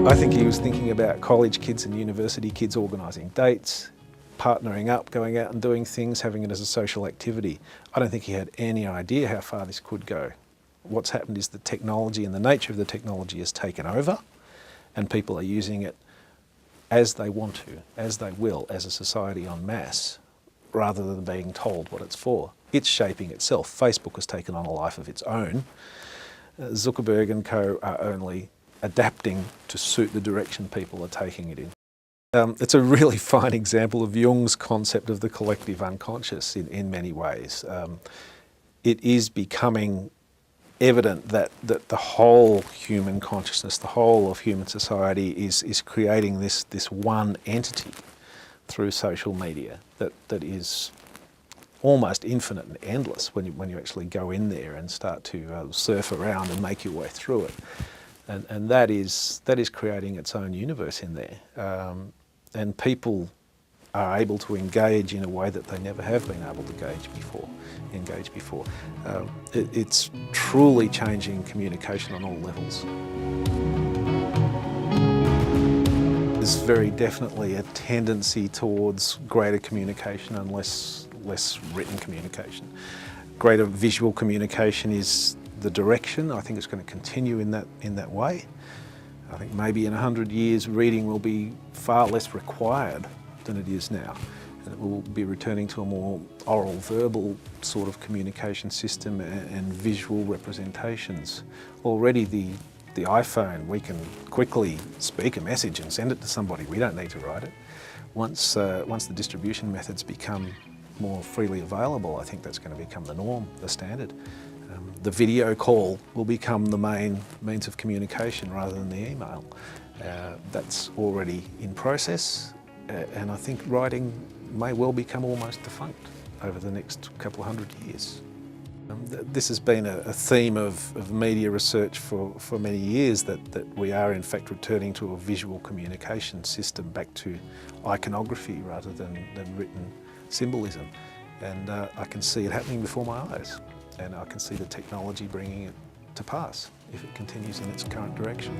I think he was thinking about college kids and university kids organising dates, partnering up, going out and doing things, having it as a social activity. I don't think he had any idea how far this could go. What's happened is the technology and the nature of the technology has taken over, and people are using it as they want to, as they will, as a society en masse, rather than being told what it's for. It's shaping itself. Facebook has taken on a life of its own. Zuckerberg and co are only adapting to suit the direction people are taking it in. It's a really fine example of Jung's concept of the collective unconscious in many ways. It is becoming evident that the whole human consciousness, the whole of human society is creating this one entity through social media that is almost infinite and endless when you actually go in there and start to surf around and make your way through it. And that is creating its own universe in there. And people are able to engage in a way that they never have been able to engage before. It's truly changing communication on all levels. There's very definitely a tendency towards greater communication and less written communication. Greater visual communication is the direction. I think it's going to continue in that way. I think maybe in 100 years reading will be far less required than it is now. And it will be returning to a more oral, verbal sort of communication system and visual representations. Already the iPhone, we can quickly speak a message and send it to somebody. We don't need to write it. Once the distribution methods become more freely available, I think that's going to become the norm, the standard. The video call will become the main means of communication rather than the email. That's already in process, and I think writing may well become almost defunct over the next couple of 100 years. This has been a theme of media research for many years, that we are in fact returning to a visual communication system, back to iconography rather than written symbolism. And I can see it happening before my eyes, and I can see the technology bringing it to pass if it continues in its current direction.